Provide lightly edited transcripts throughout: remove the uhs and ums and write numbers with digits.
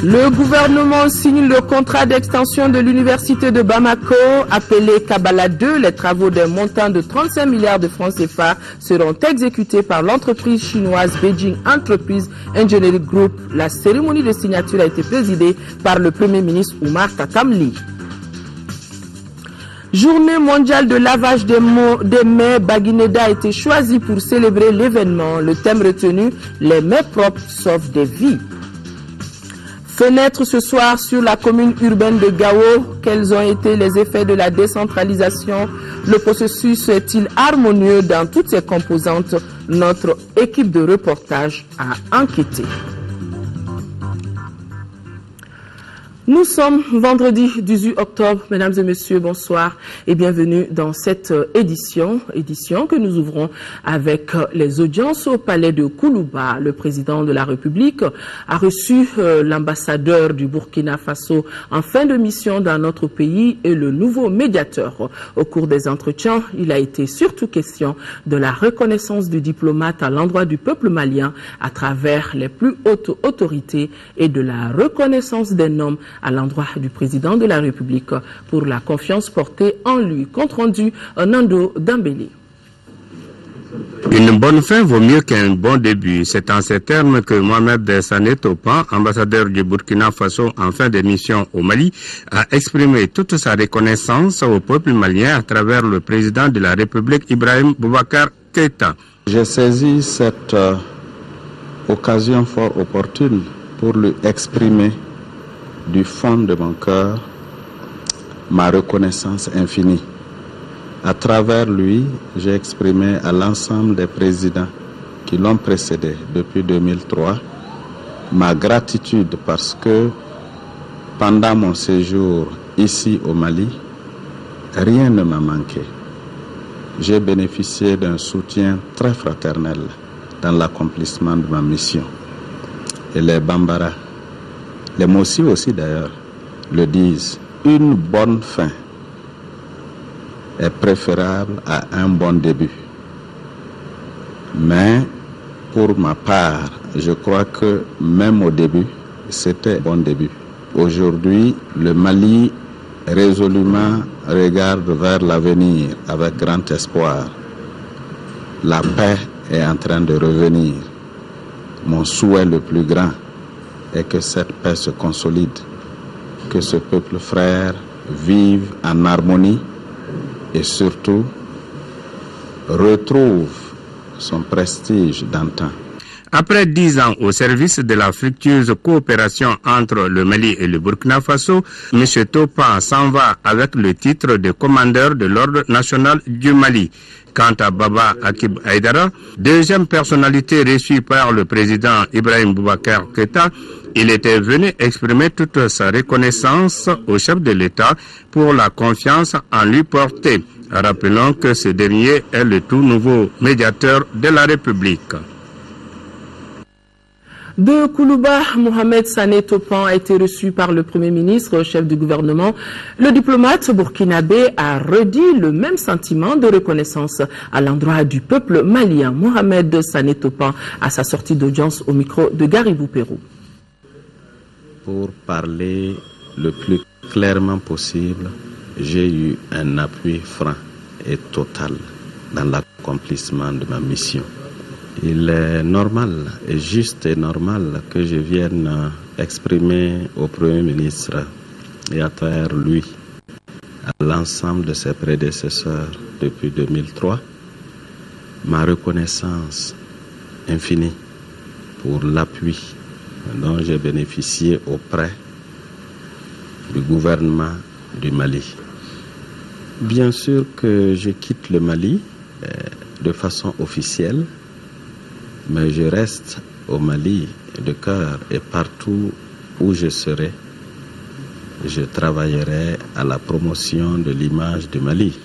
Le gouvernement signe le contrat d'extension de l'université de Bamako, appelé Kabbalah 2. Les travaux d'un montant de 35 milliards de francs CFA seront exécutés par l'entreprise chinoise Beijing Enterprise Engineering Group. La cérémonie de signature a été présidée par le Premier ministre Oumar Kakamli. Journée mondiale de lavage des mains, Baguineda a été choisie pour célébrer l'événement. Le thème retenu, les mains propres sauvent des vies. Fenêtre ce soir sur la commune urbaine de Gao. Quels ont été les effets de la décentralisation? Le processus est-il harmonieux dans toutes ses composantes? Notre équipe de reportage a enquêté. Nous sommes vendredi 18 octobre. Mesdames et messieurs, bonsoir et bienvenue dans cette édition que nous ouvrons avec les audiences au palais de Koulouba. Le président de la République a reçu l'ambassadeur du Burkina Faso en fin de mission dans notre pays et le nouveau médiateur. Au cours des entretiens, il a été surtout question de la reconnaissance du diplomate à l'endroit du peuple malien à travers les plus hautes autorités et de la reconnaissance des noms à l'endroit du président de la République pour la confiance portée en lui. Compte rendu Nando Dambélé. Une bonne fin vaut mieux qu'un bon début. C'est en ces termes que Mohamed Sané Topan, ambassadeur du Burkina Faso en fin de mission au Mali, a exprimé toute sa reconnaissance au peuple malien à travers le président de la République, Ibrahim Boubacar Keïta. J'ai saisi cette occasion fort opportune pour lui exprimer du fond de mon cœur ma reconnaissance infinie. À travers lui, j'ai exprimé à l'ensemble des présidents qui l'ont précédé depuis 2003 ma gratitude parce que pendant mon séjour ici au Mali, rien ne m'a manqué. J'ai bénéficié d'un soutien très fraternel dans l'accomplissement de ma mission. Et les Bambara, les Mossi aussi d'ailleurs, le disent, une bonne fin est préférable à un bon début. Mais pour ma part, je crois que même au début, c'était un bon début. Aujourd'hui, le Mali résolument regarde vers l'avenir avec grand espoir. La paix est en train de revenir. Mon souhait le plus grand est que cette paix se consolide, que ce peuple frère vive en harmonie et surtout retrouve son prestige d'antan. Après 10 ans au service de la fructueuse coopération entre le Mali et le Burkina Faso, M. Topan s'en va avec le titre de commandeur de l'Ordre national du Mali. Quant à Baba Akib Aïdara, deuxième personnalité reçue par le président Ibrahim Boubacar Keïta, il était venu exprimer toute sa reconnaissance au chef de l'État pour la confiance en lui portée. Rappelons que ce dernier est le tout nouveau médiateur de la République. De Koulouba, Mohamed Sané Topan a été reçu par le Premier ministre, chef du gouvernement. Le diplomate burkinabé a redit le même sentiment de reconnaissance à l'endroit du peuple malien. Mohamed Sané Topan à sa sortie d'audience au micro de Garibou Pérou. Pour parler le plus clairement possible, j'ai eu un appui franc et total dans l'accomplissement de ma mission. Il est normal et juste et normal que je vienne exprimer au Premier ministre et à travers lui, à l'ensemble de ses prédécesseurs depuis 2003, ma reconnaissance infinie pour l'appui dont j'ai bénéficié auprès du gouvernement du Mali. Bien sûr que je quitte le Mali de façon officielle, mais je reste au Mali de cœur et partout où je serai, je travaillerai à la promotion de l'image du Mali.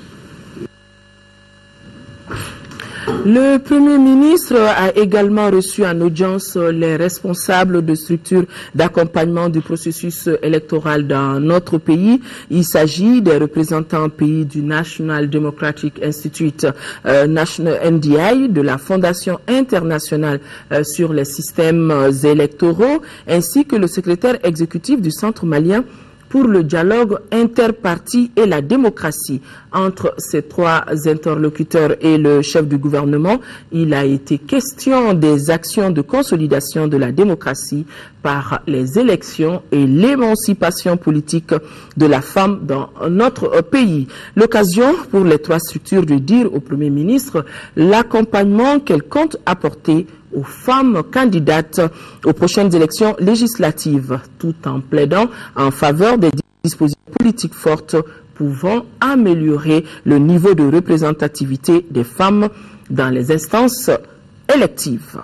Le Premier ministre a également reçu en audience les responsables de structures d'accompagnement du processus électoral dans notre pays. Il s'agit des représentants pays du National Democratic Institute, NDI, de la Fondation internationale sur les systèmes électoraux, ainsi que le secrétaire exécutif du Centre malien pour le dialogue interparti et la démocratie. Entre ces trois interlocuteurs et le chef du gouvernement, il a été question des actions de consolidation de la démocratie par les élections et l'émancipation politique de la femme dans notre pays. L'occasion pour les trois structures de dire au Premier ministre l'accompagnement qu'elles comptent apporter aux femmes candidates aux prochaines élections législatives, tout en plaidant en faveur des dispositions politiques fortes pouvant améliorer le niveau de représentativité des femmes dans les instances électives.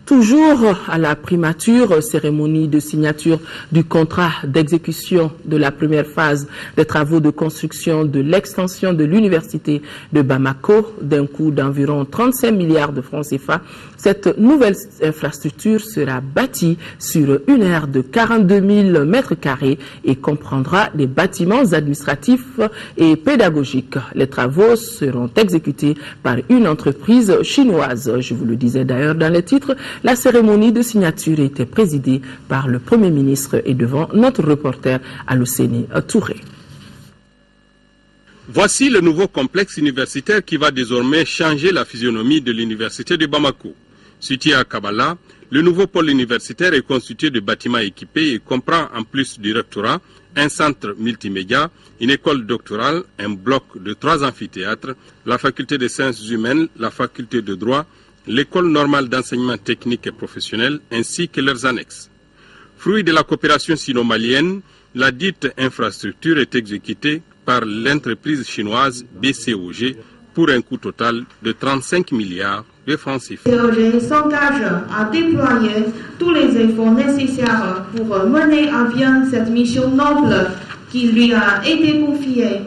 Toujours à la primature, cérémonie de signature du contrat d'exécution de la première phase des travaux de construction de l'extension de l'université de Bamako d'un coût d'environ 35 milliards de francs CFA. Cette nouvelle infrastructure sera bâtie sur une aire de 42 000 mètres carrés et comprendra des bâtiments administratifs et pédagogiques. Les travaux seront exécutés par une entreprise chinoise. Je vous le disais d'ailleurs dans les titres. La cérémonie de signature était présidée par le Premier ministre et devant notre reporter Alocéné Touré. Voici le nouveau complexe universitaire qui va désormais changer la physionomie de l'université de Bamako. Situé à Kabala, le nouveau pôle universitaire est constitué de bâtiments équipés et comprend en plus du rectorat un centre multimédia, une école doctorale, un bloc de 3 amphithéâtres, la faculté des sciences humaines, la faculté de droit, l'école normale d'enseignement technique et professionnel ainsi que leurs annexes. Fruit de la coopération sino-malienne, la dite infrastructure est exécutée par l'entreprise chinoise BCOG pour un coût total de 35 milliards de francs CFA. BCOG s'engage à déployer tous les efforts nécessaires pour mener à bien cette mission noble qui lui a été confiée,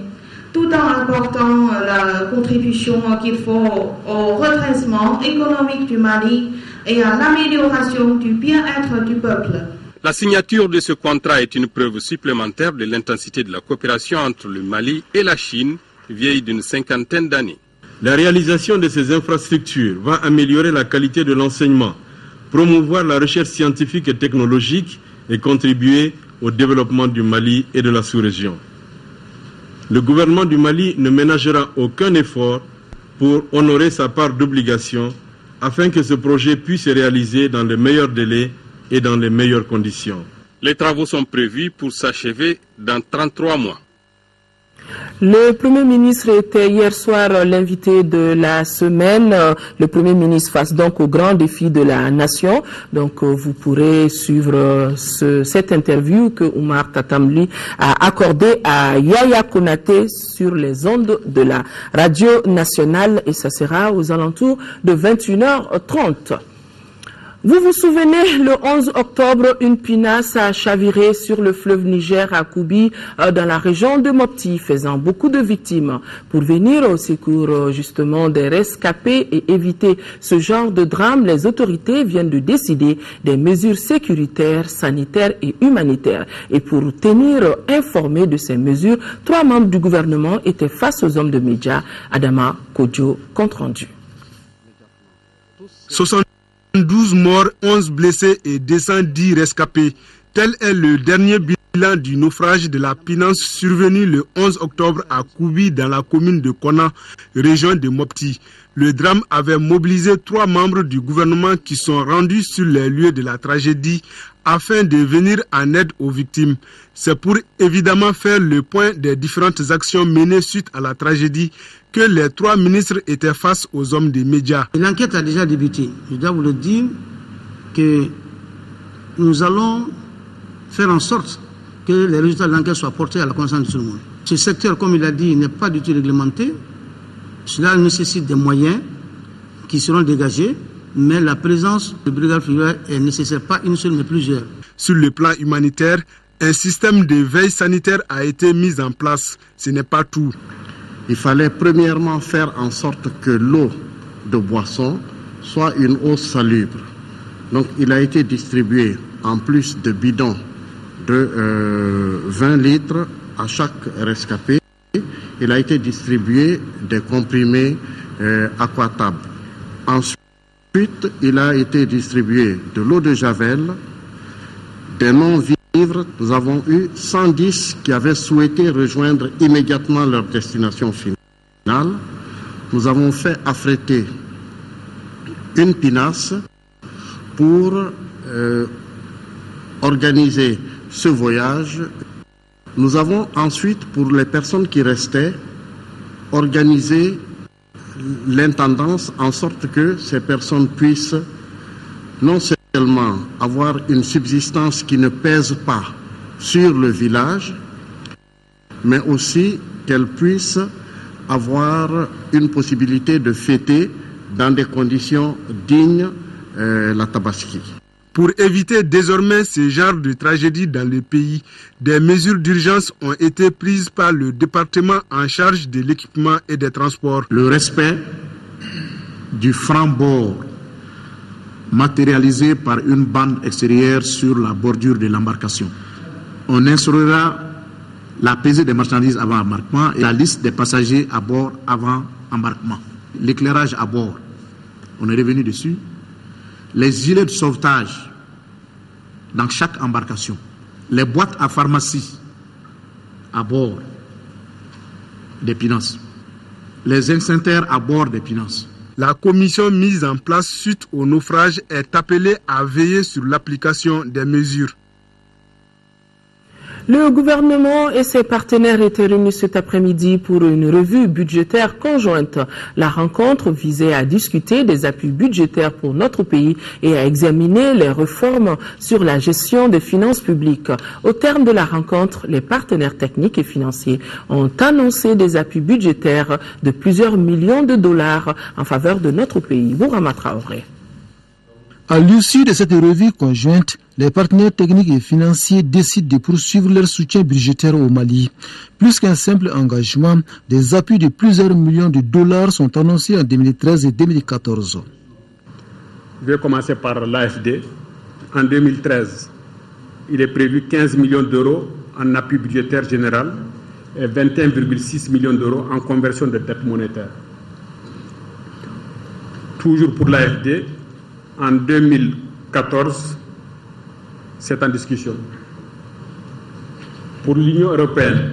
tout en apportant la contribution qu'il faut au redressement économique du Mali et à l'amélioration du bien-être du peuple. La signature de ce contrat est une preuve supplémentaire de l'intensité de la coopération entre le Mali et la Chine, vieille d'une 50aine d'années. La réalisation de ces infrastructures va améliorer la qualité de l'enseignement, promouvoir la recherche scientifique et technologique et contribuer au développement du Mali et de la sous-région. Le gouvernement du Mali ne ménagera aucun effort pour honorer sa part d'obligation afin que ce projet puisse se réaliser dans les meilleurs délais et dans les meilleures conditions. Les travaux sont prévus pour s'achever dans 33 mois. Le Premier ministre était hier soir l'invité de la semaine. Le Premier ministre face donc au grand défi de la nation. Donc vous pourrez suivre cette interview que Oumar Tatamli a accordée à Yaya Konaté sur les ondes de la radio nationale et ça sera aux alentours de 21h30. Vous vous souvenez, le 11 octobre, une pinasse a chaviré sur le fleuve Niger à Koubi, dans la région de Mopti, faisant beaucoup de victimes. Pour venir au secours justement des rescapés et éviter ce genre de drame, les autorités viennent de décider des mesures sécuritaires, sanitaires et humanitaires. Et pour tenir informés de ces mesures, 3 membres du gouvernement étaient face aux hommes de médias. Adama Kodjo, compte rendu. 12 morts, 11 blessés et 210 rescapés. Tel est le dernier bilan du naufrage de la pinance survenu le 11 octobre à Koubi dans la commune de Kona, région de Mopti. Le drame avait mobilisé 3 membres du gouvernement qui sont rendus sur les lieux de la tragédie afin de venir en aide aux victimes. C'est pour évidemment faire le point des différentes actions menées suite à la tragédie que les 3 ministres étaient face aux hommes des médias. L'enquête a déjà débuté. Je dois vous le dire que nous allons faire en sorte que les résultats de l'enquête soient portés à la connaissance de tout le monde. Ce secteur, comme il a dit, n'est pas du tout réglementé. Cela nécessite des moyens qui seront dégagés, mais la présence de brigades fluviales est nécessaire, pas une seule mais plusieurs. Sur le plan humanitaire, un système de veille sanitaire a été mis en place. Ce n'est pas tout. Il fallait premièrement faire en sorte que l'eau de boissons, soit une eau salubre. Donc il a été distribué en plus de bidons de 20 litres à chaque rescapé. Il a été distribué des comprimés aquatables. Ensuite, il a été distribué de l'eau de javel, des non-vivres. Nous avons eu 110 qui avaient souhaité rejoindre immédiatement leur destination finale. Nous avons fait affréter une pinasse pour organiser ce voyage. Nous avons ensuite, pour les personnes qui restaient, organisé l'intendance en sorte que ces personnes puissent non seulement avoir une subsistance qui ne pèse pas sur le village, mais aussi qu'elles puissent avoir une possibilité de fêter dans des conditions dignes la Tabaski. Pour éviter désormais ce genre de tragédie dans le pays, des mesures d'urgence ont été prises par le département en charge de l'équipement et des transports. Le respect du franc-bord matérialisé par une bande extérieure sur la bordure de l'embarcation. On instaurera la pesée des marchandises avant embarquement et la liste des passagers à bord avant embarquement. L'éclairage à bord, on est revenu dessus. Les gilets de sauvetage dans chaque embarcation, les boîtes à pharmacie à bord des Pinasses, les extincteurs à bord des Pinasses. La commission mise en place suite au naufrage est appelée à veiller sur l'application des mesures. Le gouvernement et ses partenaires étaient réunis cet après-midi pour une revue budgétaire conjointe. La rencontre visait à discuter des appuis budgétaires pour notre pays et à examiner les réformes sur la gestion des finances publiques. Au terme de la rencontre, les partenaires techniques et financiers ont annoncé des appuis budgétaires de plusieurs millions de dollars en faveur de notre pays. Bourama Traoré. À l'issue de cette revue conjointe, les partenaires techniques et financiers décident de poursuivre leur soutien budgétaire au Mali. Plus qu'un simple engagement, des appuis de plusieurs millions de dollars sont annoncés en 2013 et 2014. Je vais commencer par l'AFD. En 2013, il est prévu 15 millions d'euros en appui budgétaire général et 21,6 millions d'euros en conversion de dette monétaire. Toujours pour l'AFD, en 2014, c'est en discussion. Pour l'Union européenne,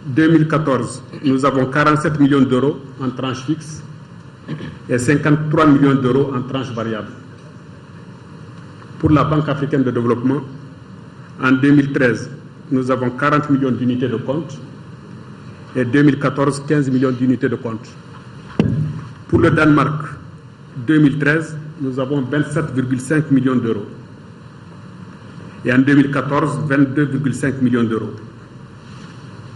2014, nous avons 47 millions d'euros en tranche fixe et 53 millions d'euros en tranche variable. Pour la Banque africaine de développement, en 2013, nous avons 40 millions d'unités de compte et 2014, 15 millions d'unités de compte. Pour le Danemark, 2013, nous avons 27,5 millions d'euros. Et en 2014, 22,5 millions d'euros.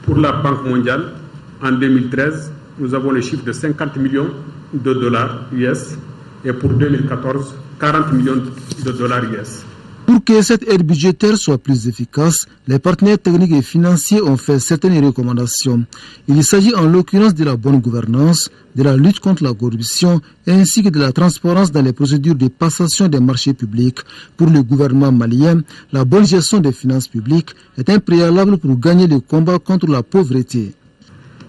Pour la Banque mondiale, en 2013, nous avons le chiffre de 50 millions de dollars US. Et pour 2014, 40 millions de dollars US. Pour que cette aide budgétaire soit plus efficace, les partenaires techniques et financiers ont fait certaines recommandations. Il s'agit en l'occurrence de la bonne gouvernance, de la lutte contre la corruption ainsi que de la transparence dans les procédures de passation des marchés publics. Pour le gouvernement malien, la bonne gestion des finances publiques est un préalable pour gagner le combat contre la pauvreté.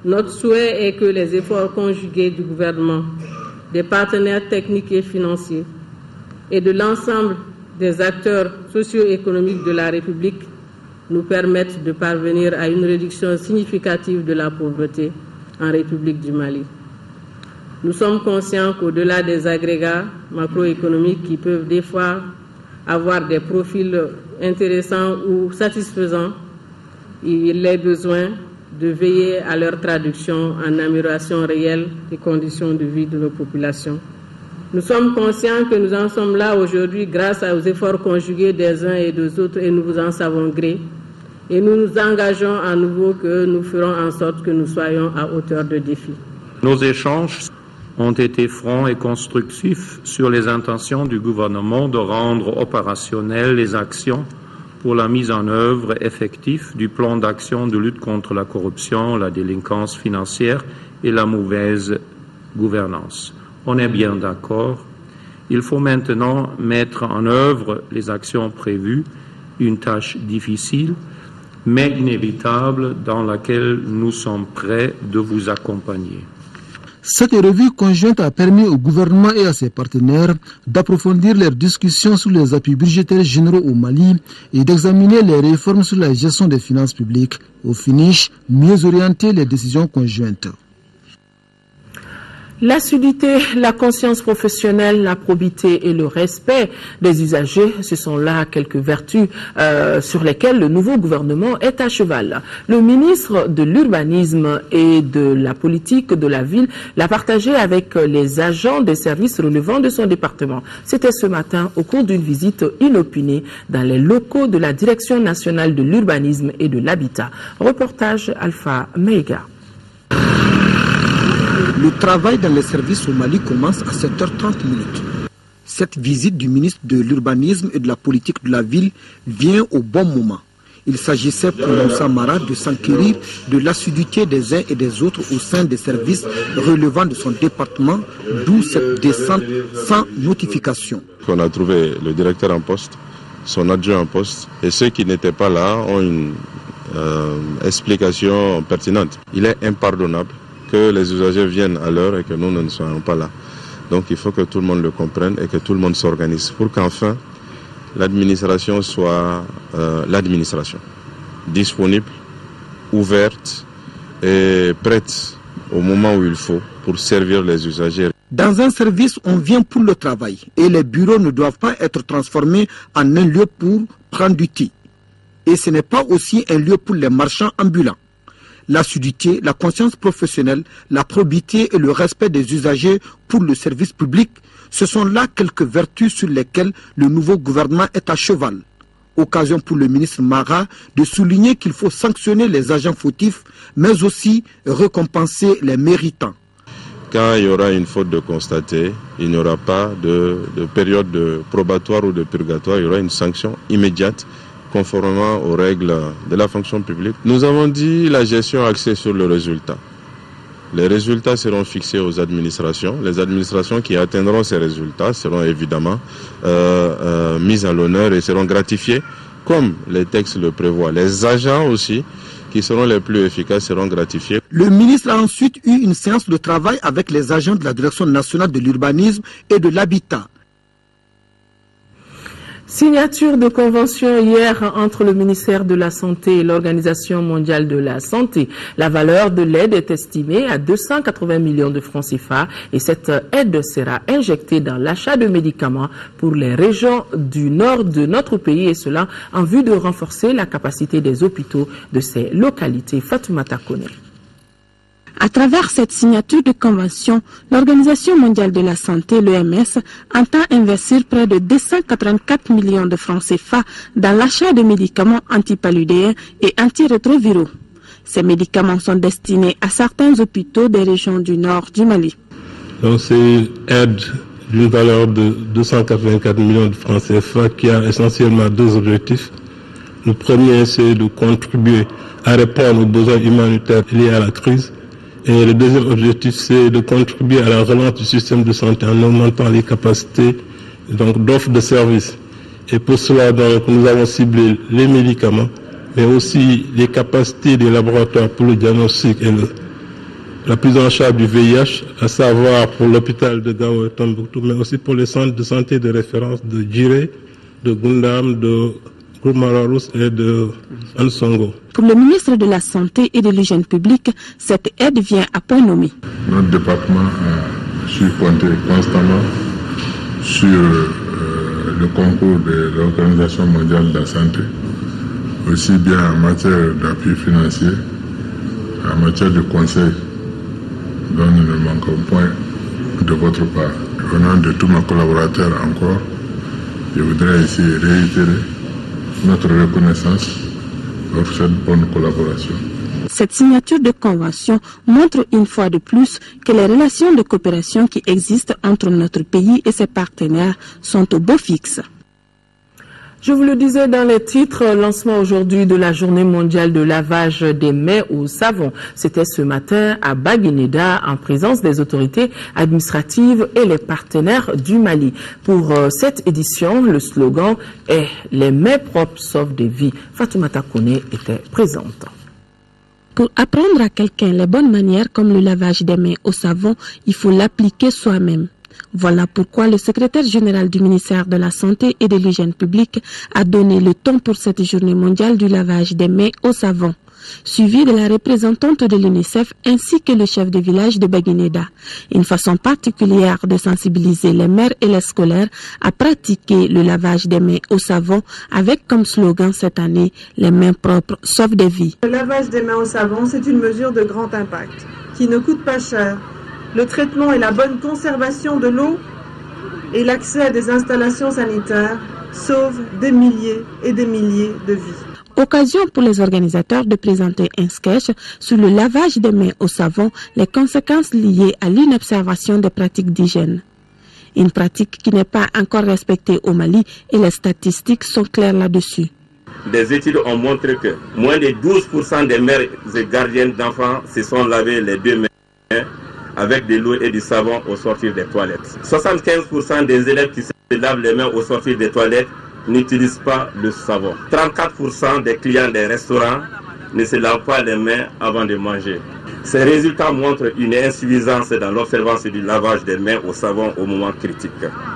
Notre souhait est que les efforts conjugués du gouvernement, des partenaires techniques et financiers et de l'ensemble des acteurs socio-économiques de la République nous permettent de parvenir à une réduction significative de la pauvreté en République du Mali. Nous sommes conscients qu'au-delà des agrégats macroéconomiques qui peuvent des fois avoir des profils intéressants ou satisfaisants, il est besoin de veiller à leur traduction en amélioration réelle des conditions de vie de nos populations. Nous sommes conscients que nous en sommes là aujourd'hui grâce aux efforts conjugués des uns et des autres et nous vous en savons gré. Et nous nous engageons à nouveau que nous ferons en sorte que nous soyons à hauteur de défi. Nos échanges ont été francs et constructifs sur les intentions du gouvernement de rendre opérationnelles les actions pour la mise en œuvre effective du plan d'action de lutte contre la corruption, la délinquance financière et la mauvaise gouvernance. On est bien d'accord. Il faut maintenant mettre en œuvre les actions prévues, une tâche difficile, mais inévitable, dans laquelle nous sommes prêts de vous accompagner. Cette revue conjointe a permis au gouvernement et à ses partenaires d'approfondir leurs discussions sur les appuis budgétaires généraux au Mali et d'examiner les réformes sur la gestion des finances publiques. Au finish, mieux orienter les décisions conjointes. L'assiduité, la conscience professionnelle, la probité et le respect des usagers, ce sont là quelques vertus sur lesquelles le nouveau gouvernement est à cheval. Le ministre de l'Urbanisme et de la politique de la ville l'a partagé avec les agents des services relevant de son département. C'était ce matin au cours d'une visite inopinée dans les locaux de la Direction nationale de l'urbanisme et de l'habitat. Reportage Alpha Meiga. Le travail dans les services au Mali commence à 7h30. Cette visite du ministre de l'Urbanisme et de la politique de la ville vient au bon moment. Il s'agissait pour Moussa Mara de s'enquérir de l'assiduité des uns et des autres au sein des services relevant de son département, d'où cette descente sans notification. On a trouvé le directeur en poste, son adjoint en poste, et ceux qui n'étaient pas là ont une explication pertinente. Il est impardonnable que les usagers viennent à l'heure et que nous ne soyons pas là. Donc il faut que tout le monde le comprenne et que tout le monde s'organise pour qu'enfin l'administration soit l'administration disponible, ouverte et prête au moment où il faut pour servir les usagers. Dans un service, on vient pour le travail et les bureaux ne doivent pas être transformés en un lieu pour prendre du thé. Et ce n'est pas aussi un lieu pour les marchands ambulants. L'assiduité, la conscience professionnelle, la probité et le respect des usagers pour le service public, ce sont là quelques vertus sur lesquelles le nouveau gouvernement est à cheval. Occasion pour le ministre Mara de souligner qu'il faut sanctionner les agents fautifs, mais aussi récompenser les méritants. Quand il y aura une faute de constater, il n'y aura pas de période de probatoire ou de purgatoire, il y aura une sanction immédiate conformément aux règles de la fonction publique. Nous avons dit la gestion axée sur le résultat. Les résultats seront fixés aux administrations. Les administrations qui atteindront ces résultats seront évidemment mises à l'honneur et seront gratifiées comme les textes le prévoient. Les agents aussi, qui seront les plus efficaces, seront gratifiés. Le ministre a ensuite eu une séance de travail avec les agents de la Direction nationale de l'urbanisme et de l'habitat. Signature de convention hier entre le ministère de la Santé et l'Organisation mondiale de la santé. La valeur de l'aide est estimée à 280 millions de francs CFA et cette aide sera injectée dans l'achat de médicaments pour les régions du nord de notre pays et cela en vue de renforcer la capacité des hôpitaux de ces localités. Fatoumata Kone. À travers cette signature de convention, l'Organisation mondiale de la santé, l'OMS, entend investir près de 284 millions de francs CFA dans l'achat de médicaments antipaludéens et antirétroviraux. Ces médicaments sont destinés à certains hôpitaux des régions du nord du Mali. Donc c'est une aide d'une valeur de 284 millions de francs CFA qui a essentiellement deux objectifs. Le premier, c'est de contribuer à répondre aux besoins humanitaires liés à la crise. Et le deuxième objectif, c'est de contribuer à la relance du système de santé en augmentant les capacités d'offres de services. Et pour cela, donc, nous avons ciblé les médicaments, mais aussi les capacités des laboratoires pour le diagnostic et la prise en charge du VIH, à savoir pour l'hôpital de Gao et Tombouctou, mais aussi pour les centres de santé de référence de Djiré, de Gundam, de Gourmararous et de Ansongo. Pour le ministre de la Santé et de l'Hygiène publique, cette aide vient à point nommé. Notre département a su compter constamment sur le concours de l'Organisation mondiale de la santé, aussi bien en matière d'appui financier, en matière de conseil, dont nous ne manquons point de votre part. Au nom de tous mes collaborateurs encore, je voudrais ici réitérer notre reconnaissance pour cette bonne collaboration. Cette signature de convention montre une fois de plus que les relations de coopération qui existent entre notre pays et ses partenaires sont au beau fixe. Je vous le disais dans les titres, lancement aujourd'hui de la journée mondiale de lavage des mains au savon. C'était ce matin à Baguineda en présence des autorités administratives et les partenaires du Mali. Pour cette édition, le slogan est « Les mains propres sauvent des vies ». Fatoumata Kone était présente. Pour apprendre à quelqu'un les bonnes manières comme le lavage des mains au savon, il faut l'appliquer soi-même. Voilà pourquoi le secrétaire général du ministère de la Santé et de l'Hygiène publique a donné le ton pour cette journée mondiale du lavage des mains au savon, suivi de la représentante de l'UNICEF ainsi que le chef de village de Baguineda. Une façon particulière de sensibiliser les mères et les scolaires à pratiquer le lavage des mains au savon avec comme slogan cette année « Les mains propres sauvent des vies ». Le lavage des mains au savon, c'est une mesure de grand impact qui ne coûte pas cher. Le traitement et la bonne conservation de l'eau et l'accès à des installations sanitaires sauvent des milliers et des milliers de vies. Occasion pour les organisateurs de présenter un sketch sur le lavage des mains au savon, les conséquences liées à l'inobservation des pratiques d'hygiène. Une pratique qui n'est pas encore respectée au Mali et les statistiques sont claires là-dessus. Des études ont montré que moins de 12% des mères et gardiennes d'enfants se sont lavées les deux mains avec de l'eau et du savon au sortir des toilettes. 75% des élèves qui se lavent les mains au sortir des toilettes n'utilisent pas le savon. 34% des clients des restaurants ne se lavent pas les mains avant de manger. Ces résultats montrent une insuffisance dans l'observance du lavage des mains au savon au moment critique.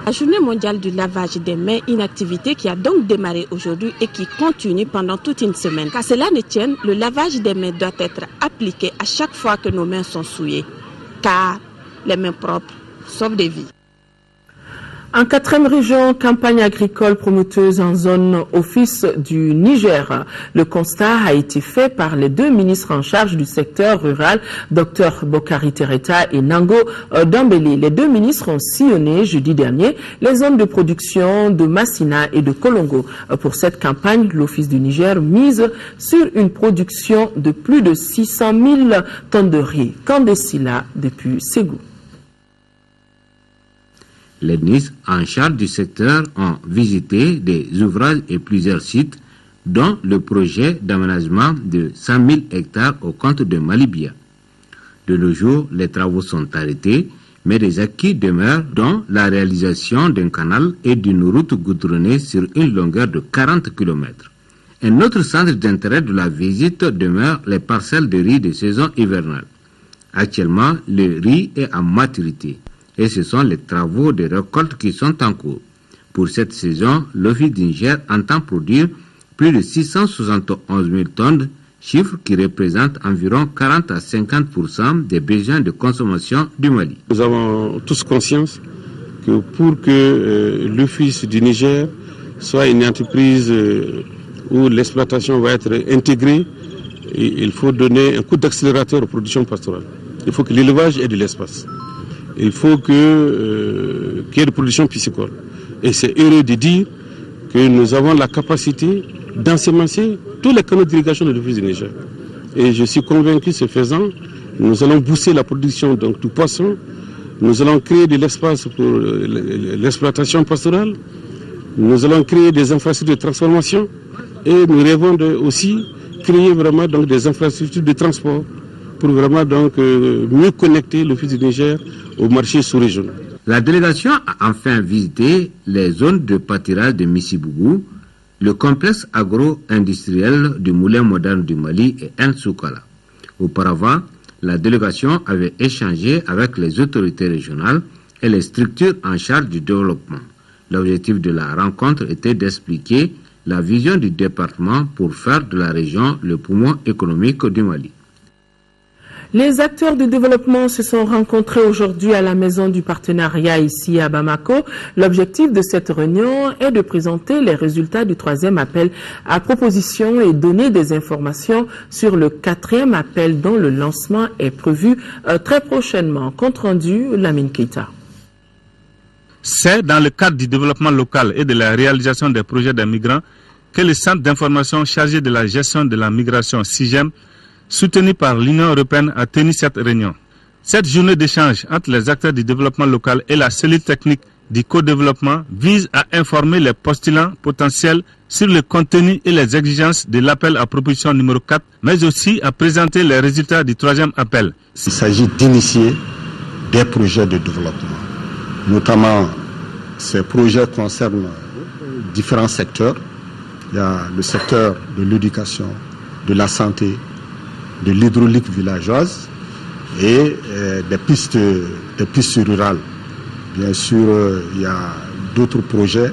La journée mondiale du lavage des mains, une activité qui a donc démarré aujourd'hui et qui continue pendant toute une semaine. Qu'à cela ne tienne, le lavage des mains doit être appliqué à chaque fois que nos mains sont souillées, car les mains propres sauvent des vies. En 4e région, campagne agricole promoteuse en zone office du Niger. Le constat a été fait par les deux ministres en charge du secteur rural, Dr Bokari Tereta et Nango Dambélé. Les deux ministres ont sillonné jeudi dernier les zones de production de Massina et de Kolongo. Pour cette campagne, l'office du Niger mise sur une production de plus de 600 000 tonnes de riz. Kandesila depuis Ségou. Les ministres en charge du secteur ont visité des ouvrages et plusieurs sites, dont le projet d'aménagement de 100 000 hectares au compte de Malibia. De nos jours, les travaux sont arrêtés, mais des acquis demeurent, dont la réalisation d'un canal et d'une route goudronnée sur une longueur de 40 km. Un autre centre d'intérêt de la visite demeure les parcelles de riz de saison hivernale. Actuellement, le riz est en maturité. Et ce sont les travaux de récolte qui sont en cours. Pour cette saison, l'Office du Niger entend produire plus de 671 000 tonnes, chiffre qui représente environ 40 à 50% des besoins de consommation du Mali. Nous avons tous conscience que pour que l'Office du Niger soit une entreprise où l'exploitation va être intégrée, il faut donner un coup d'accélérateur aux productions pastorales. Il faut que l'élevage ait de l'espace. Il faut qu'il y ait de production piscicole. Et c'est heureux de dire que nous avons la capacité d'ensemencer tous les canaux d'irrigation de l'Office du Niger. Et je suis convaincu, ce faisant, nous allons booster la production donc, du poisson, nous allons créer de l'espace pour l'exploitation pastorale, nous allons créer des infrastructures de transformation et nous rêvons aussi créer vraiment donc, des infrastructures de transport pour vraiment donc mieux connecter l'Office du Niger au marché sous-régional. La délégation a enfin visité les zones de pâturage de Missibougou, le complexe agro-industriel du Moulin moderne du Mali et Nsoukala. Auparavant, la délégation avait échangé avec les autorités régionales et les structures en charge du développement. L'objectif de la rencontre était d'expliquer la vision du département pour faire de la région le poumon économique du Mali. Les acteurs du développement se sont rencontrés aujourd'hui à la maison du partenariat ici à Bamako. L'objectif de cette réunion est de présenter les résultats du 3e appel à proposition et donner des informations sur le 4e appel dont le lancement est prévu très prochainement. Compte rendu, Lamine Keita. C'est dans le cadre du développement local et de la réalisation des projets des migrants que le centre d'information chargé de la gestion de la migration SIGEM, soutenu par l'Union européenne, a tenu cette réunion. Cette journée d'échange entre les acteurs du développement local et la cellule technique du co-développement vise à informer les postulants potentiels sur le contenu et les exigences de l'appel à proposition numéro 4, mais aussi à présenter les résultats du 3e appel. Il s'agit d'initier des projets de développement. Notamment, ces projets concernent différents secteurs. Il y a le secteur de l'éducation, de la santé, de l'hydraulique villageoise et des pistes rurales. Bien sûr, il y a d'autres projets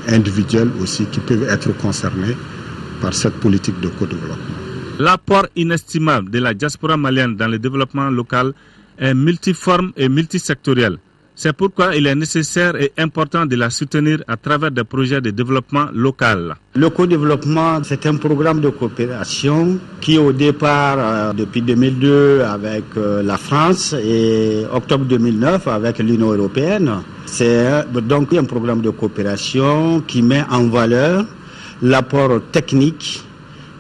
individuels aussi qui peuvent être concernés par cette politique de co-développement. L'apport inestimable de la diaspora malienne dans le développement local est multiforme et multisectoriel. C'est pourquoi il est nécessaire et important de la soutenir à travers des projets de développement local. Le co-développement, c'est un programme de coopération qui au départ, depuis 2002 avec la France et octobre 2009 avec l'Union européenne, c'est donc un programme de coopération qui met en valeur l'apport technique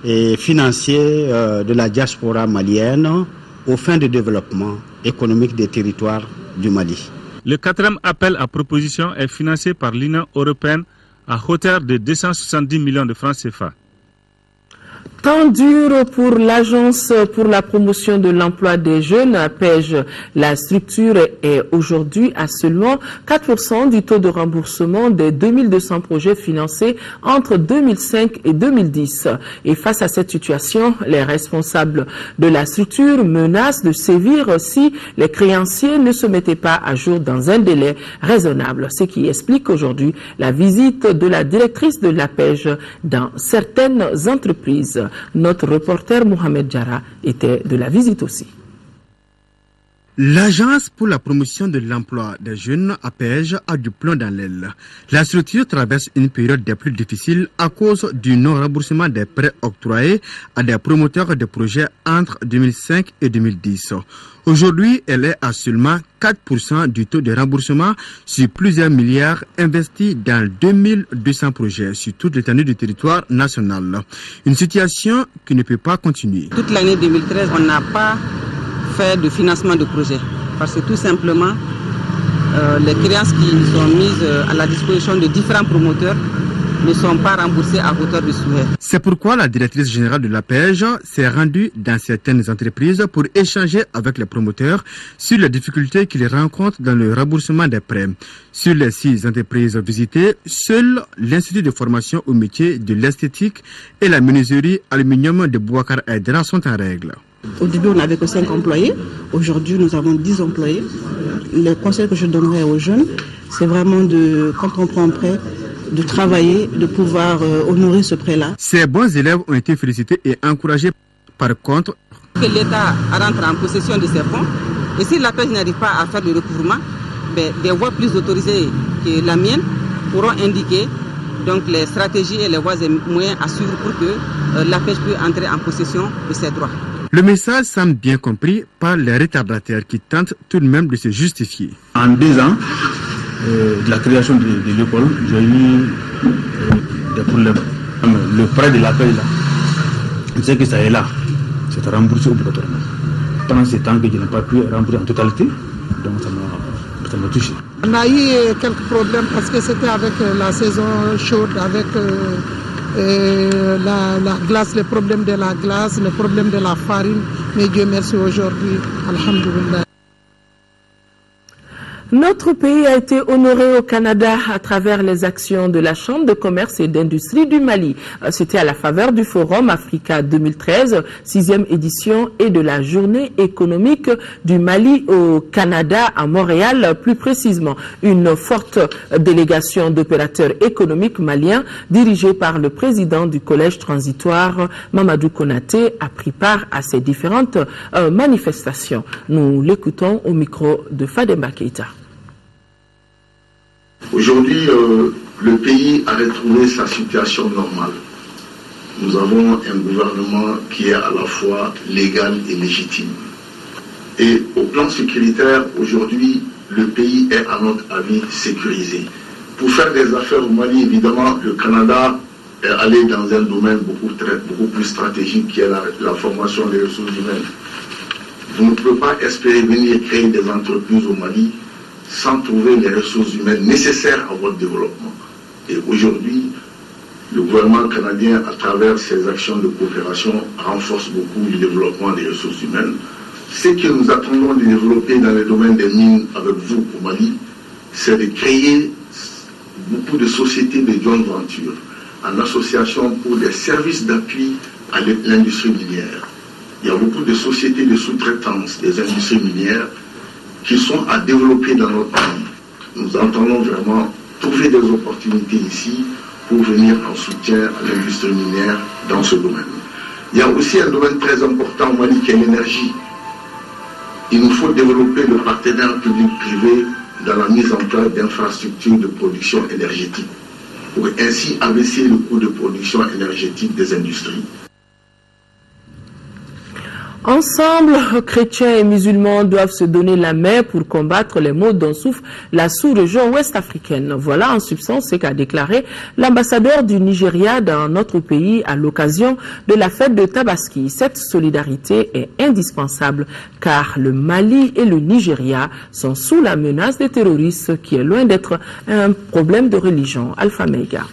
et financier de la diaspora malienne aux fins de développement économique des territoires du Mali. Le 4e appel à proposition est financé par l'Union européenne à hauteur de 270 millions de francs CFA. Temps dur pour l'Agence pour la promotion de l'emploi des jeunes, APEJ. La structure est aujourd'hui à seulement 4% du taux de remboursement des 2200 projets financés entre 2005 et 2010. Et face à cette situation, les responsables de la structure menacent de sévir si les créanciers ne se mettaient pas à jour dans un délai raisonnable. Ce qui explique aujourd'hui la visite de la directrice de l'APEJ dans certaines entreprises. Notre reporter Mohamed Jara était de la visite aussi. L'Agence pour la promotion de l'emploi des jeunes, APEJ, a du plomb dans l'aile. La structure traverse une période des plus difficiles à cause du non-remboursement des prêts octroyés à des promoteurs de projets entre 2005 et 2010. Aujourd'hui, elle est à seulement 4% du taux de remboursement sur plusieurs milliards investis dans 2200 projets sur toute l'étendue du territoire national. Une situation qui ne peut pas continuer. Toute l'année 2013, on n'a pas fait de financement de projet parce que tout simplement, les créances qui sont mises à la disposition de différents promoteurs ne sont pas remboursés à hauteur de souhait. C'est pourquoi la directrice générale de l'APEJ s'est rendue dans certaines entreprises pour échanger avec les promoteurs sur les difficultés qu'ils rencontrent dans le remboursement des prêts. Sur les 6 entreprises visitées, seul l'Institut de formation au métier de l'esthétique et la menuiserie aluminium de Bouakar Aïdra sont en règle. Au début, on n'avait que 5 employés. Aujourd'hui, nous avons 10 employés. Le conseil que je donnerais aux jeunes, c'est vraiment quand on prend un prêt, de travailler, de pouvoir honorer ce prêt-là. Ces bons élèves ont été félicités et encouragés. Par contre, que l'État rentre en possession de ces fonds, et si l'APEJ n'arrive pas à faire le recouvrement, des voies plus autorisées que la mienne pourront indiquer donc les stratégies et les voies et moyens à suivre pour que l'APEJ puisse entrer en possession de ses droits. Le message semble bien compris par les retardataires qui tentent tout de même de se justifier. En 2 ans de la création de l'école, j'ai eu des problèmes. Le prêt de l'APEJ, je sais que ça est là. C'est remboursé obligatoirement. Pendant ce temps que je n'ai pas pu rembourser en totalité, donc ça m'a touché. On a eu quelques problèmes parce que c'était avec la saison chaude, avec la glace, le problème de la glace, le problème de la farine. Mais Dieu merci aujourd'hui, alhamdoulilah. Notre pays a été honoré au Canada à travers les actions de la Chambre de commerce et d'industrie du Mali. C'était à la faveur du Forum Africa 2013, 6e édition, et de la journée économique du Mali au Canada à Montréal, plus précisément. Une forte délégation d'opérateurs économiques maliens dirigée par le président du collège transitoire, Mamadou Konaté, a pris part à ces différentes manifestations. Nous l'écoutons au micro de Fademba Keïta. Aujourd'hui, le pays a retrouvé sa situation normale. Nous avons un gouvernement qui est à la fois légal et légitime. Et au plan sécuritaire, aujourd'hui, le pays est à notre avis sécurisé. Pour faire des affaires au Mali, évidemment, le Canada est allé dans un domaine beaucoup plus stratégique qui est la formation des ressources humaines. Vous ne pouvez pas espérer venir créer des entreprises au Mali sans trouver les ressources humaines nécessaires à votre développement. Et aujourd'hui, le gouvernement canadien, à travers ses actions de coopération, renforce beaucoup le développement des ressources humaines. Ce que nous attendons de développer dans le domaine des mines avec vous au Mali, c'est de créer beaucoup de sociétés de joint venture en association pour des services d'appui à l'industrie minière. Il y a beaucoup de sociétés de sous-traitance des industries minières qui sont à développer dans notre pays. Nous entendons vraiment trouver des opportunités ici pour venir en soutien à l'industrie minière dans ce domaine. Il y a aussi un domaine très important au Mali qui est l'énergie. Il nous faut développer le partenariat public-privé dans la mise en place d'infrastructures de production énergétique pour ainsi abaisser le coût de production énergétique des industries. Ensemble, chrétiens et musulmans doivent se donner la main pour combattre les maux dont souffre la sous-région ouest africaine. Voilà en substance ce qu'a déclaré l'ambassadeur du Nigeria dans notre pays à l'occasion de la fête de Tabaski. Cette solidarité est indispensable car le Mali et le Nigeria sont sous la menace des terroristes qui est loin d'être un problème de religion. Alpha Mega.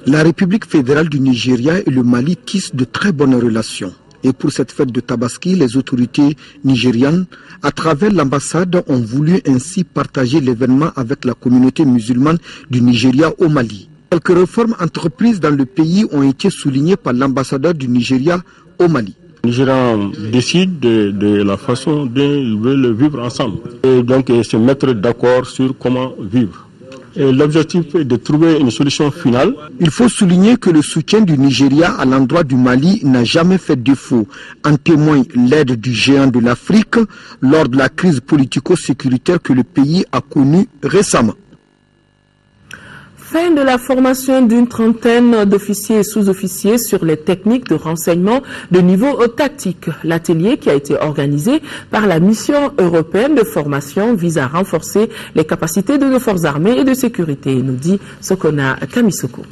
La République fédérale du Nigeria et le Mali tissent de très bonnes relations. Et pour cette fête de Tabaski, les autorités nigérianes, à travers l'ambassade, ont voulu ainsi partager l'événement avec la communauté musulmane du Nigeria au Mali. Quelques réformes entreprises dans le pays ont été soulignées par l'ambassadeur du Nigeria au Mali. Les Nigérians décident de la façon dont ils veulent vivre ensemble et donc se mettre d'accord sur comment vivre. L'objectif est de trouver une solution finale. Il faut souligner que le soutien du Nigeria à l'endroit du Mali n'a jamais fait défaut. En témoigne l'aide du géant de l'Afrique lors de la crise politico-sécuritaire que le pays a connue récemment. Fin de la formation d'une trentaine d'officiers et sous-officiers sur les techniques de renseignement de niveau tactique. L'atelier qui a été organisé par la mission européenne de formation vise à renforcer les capacités de nos forces armées et de sécurité, nous dit Sokona Kamisoko.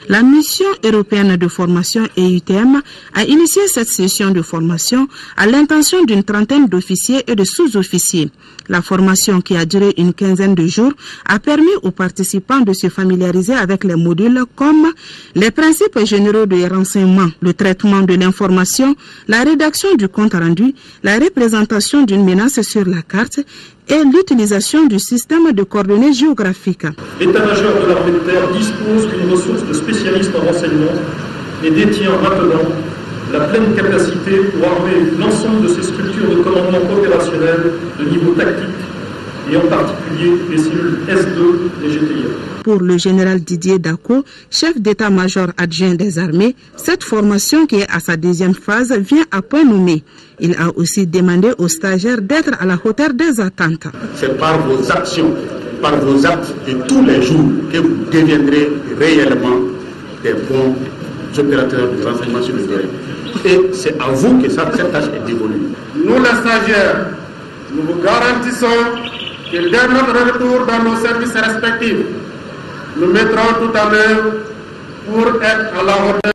La mission européenne de formation EUTM a initié cette session de formation à l'intention d'une trentaine d'officiers et de sous-officiers. La formation, qui a duré une quinzaine de jours, a permis aux participants de se familiariser avec les modules comme les principes généraux de renseignement, le traitement de l'information, la rédaction du compte rendu, la représentation d'une menace sur la carte et l'utilisation du système de coordonnées géographiques. L'état-major de l'armée de terre dispose d'une ressource de spécialistes en renseignement et détient maintenant la pleine capacité pour armer l'ensemble de ses structures de commandement opérationnel de niveau tactique et en particulier les cellules S2 et GTIA. Pour le général Didier Dako, chef d'état-major adjoint des armées, cette formation qui est à sa deuxième phase vient à point nommé. Il a aussi demandé aux stagiaires d'être à la hauteur des attentes. C'est par vos actions, par vos actes de tous les jours que vous deviendrez réellement des bons opérateurs de renseignement sur le terrain. Et c'est à vous que cette tâche est dévolue. Nous les stagiaires, nous vous garantissons que dès notre retour dans nos services respectifs, nous mettrons tout à l'heure pour être à la hauteur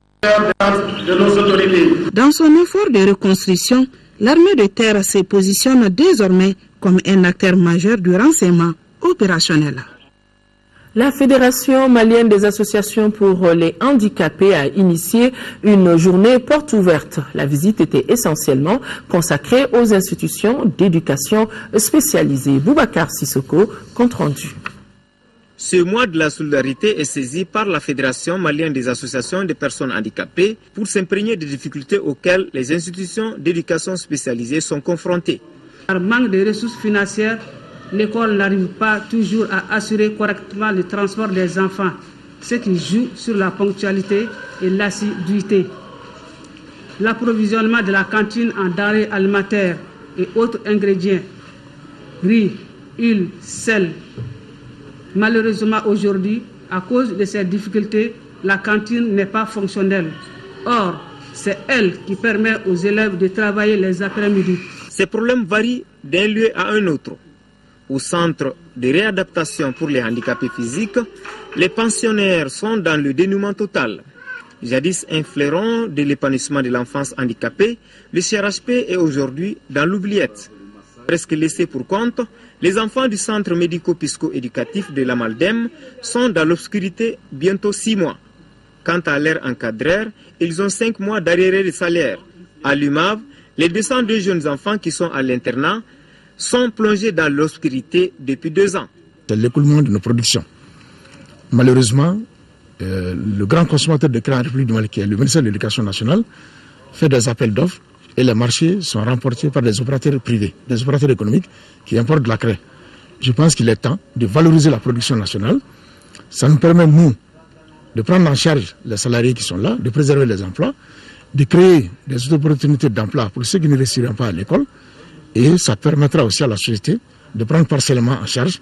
de nos autorités. Dans son effort de reconstruction, l'armée de terre se positionne désormais comme un acteur majeur du renseignement opérationnel. La Fédération malienne des associations pour les handicapés a initié une journée porte ouverte. La visite était essentiellement consacrée aux institutions d'éducation spécialisées. Boubacar Sissoko, compte rendu. Ce mois de la solidarité est saisi par la Fédération malienne des associations de personnes handicapées pour s'imprégner des difficultés auxquelles les institutions d'éducation spécialisées sont confrontées. Par manque de ressources financières, l'école n'arrive pas toujours à assurer correctement le transport des enfants, ce qui joue sur la ponctualité et l'assiduité. L'approvisionnement de la cantine en denrées alimentaires et autres ingrédients, riz, huile, sel. Malheureusement aujourd'hui, à cause de ces difficultés, la cantine n'est pas fonctionnelle. Or, c'est elle qui permet aux élèves de travailler les après-midi. Ces problèmes varient d'un lieu à un autre. Au centre de réadaptation pour les handicapés physiques, les pensionnaires sont dans le dénuement total. Jadis un fleuron de l'épanouissement de l'enfance handicapée, le CRHP est aujourd'hui dans l'oubliette. Presque laissés pour compte, les enfants du centre médico-psycho-éducatif de la Maldem sont dans l'obscurité bientôt 6 mois. Quant à leur encadreur, ils ont 5 mois d'arriérés de salaire. À l'UMAV, les 202 jeunes enfants qui sont à l'internat sont plongés dans l'obscurité depuis 2 ans. C'est l'écoulement de nos productions. Malheureusement, le grand consommateur de craie en République du Mali, qui est le ministère de l'Éducation nationale, fait des appels d'offres et les marchés sont remportés par des opérateurs privés, des opérateurs économiques qui importent de la craie. Je pense qu'il est temps de valoriser la production nationale. Ça nous permet, nous, de prendre en charge les salariés qui sont là, de préserver les emplois, de créer des opportunités d'emploi pour ceux qui ne réussiront pas à l'école. Et ça permettra aussi à la société de prendre partiellement en charge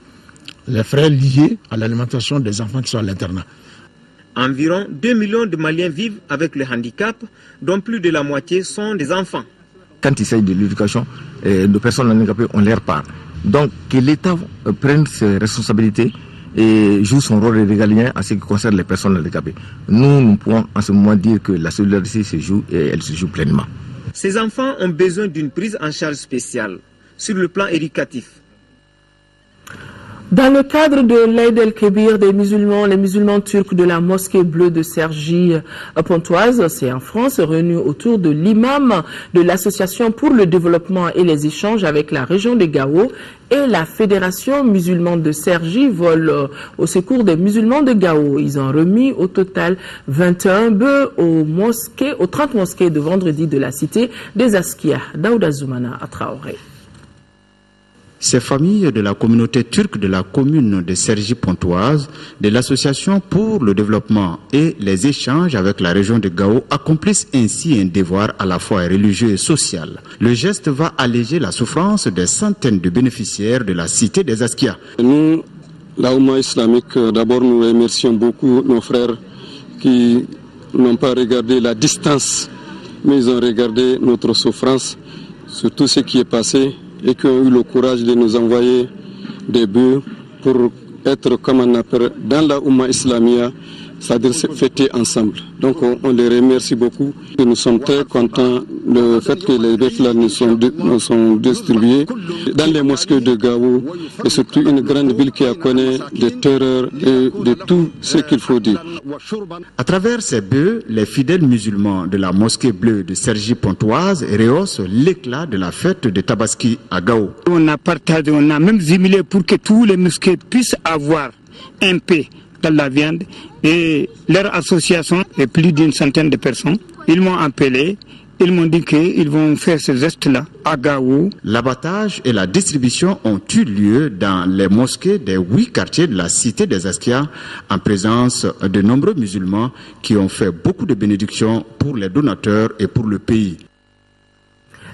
les frais liés à l'alimentation des enfants qui sont à l'internat. Environ 2 millions de Maliens vivent avec le handicap, dont plus de la moitié sont des enfants. Quand il s'agit de l'éducation de personnes handicapées, on leur parle. Donc que l'État prenne ses responsabilités et joue son rôle régalien en ce qui concerne les personnes handicapées. Nous pouvons en ce moment dire que la solidarité se joue et elle se joue pleinement. Ces enfants ont besoin d'une prise en charge spéciale sur le plan éducatif. Dans le cadre de l'Aïd el-Kébir des musulmans, les musulmans turcs de la mosquée bleue de Cergy-Pontoise, c'est en France, réunis autour de l'imam de l'association pour le développement et les échanges avec la région de Gao et la fédération musulmane de Cergy volent au secours des musulmans de Gao. Ils ont remis au total 21 bœufs aux 30 mosquées de vendredi de la cité des Askia. Daouda Zoumana à Traoré. Ces familles de la communauté turque de la commune de Cergy-Pontoise, de l'association pour le développement et les échanges avec la région de Gao accomplissent ainsi un devoir à la fois religieux et social. Le geste va alléger la souffrance des centaines de bénéficiaires de la cité des Askia. Nous, la Oumma islamique, d'abord nous remercions beaucoup nos frères qui n'ont pas regardé la distance, mais ils ont regardé notre souffrance sur tout ce qui est passé, et qui ont eu le courage de nous envoyer des bœufs pour être, comme on appelle, dans la Oumma Islamia, c'est-à-dire fêter ensemble. Donc on les remercie beaucoup et nous sommes très contents du fait que les bœufs là nous sont distribués dans les mosquées de Gao et surtout une grande ville qui a connu des terreurs et de tout ce qu'il faut dire. À travers ces bœufs, les fidèles musulmans de la mosquée bleue de Cergy-Pontoise rehaussent l'éclat de la fête de Tabaski à Gao. On a partagé, on a même simulé pour que tous les mosquées puissent avoir un peu dans la viande et leur association est plus d'une centaine de personnes. Ils m'ont appelé, ils m'ont dit qu'ils vont faire ce geste-là à Gao. L'abattage et la distribution ont eu lieu dans les mosquées des 8 quartiers de la cité des Askia en présence de nombreux musulmans qui ont fait beaucoup de bénédictions pour les donateurs et pour le pays.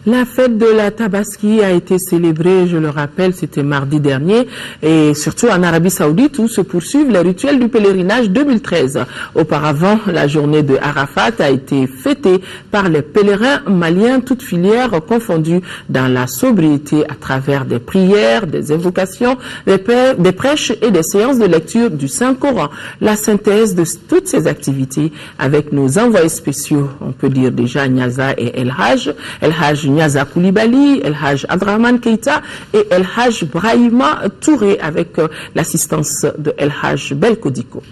La fête de la Tabaski a été célébrée, je le rappelle, c'était mardi dernier, et surtout en Arabie Saoudite où se poursuivent les rituels du pèlerinage 2013. Auparavant, la journée de Arafat a été fêtée par les pèlerins maliens, toutes filières confondues, dans la sobriété à travers des prières, des invocations, des prêches et des séances de lecture du Saint-Coran. La synthèse de toutes ces activités avec nos envoyés spéciaux, on peut dire déjà Niaza et El Haj Niaza Koulibaly, El Haj Adraman Keita et El Haj Brahima Touré avec l'assistance de El Haj Belkodiko.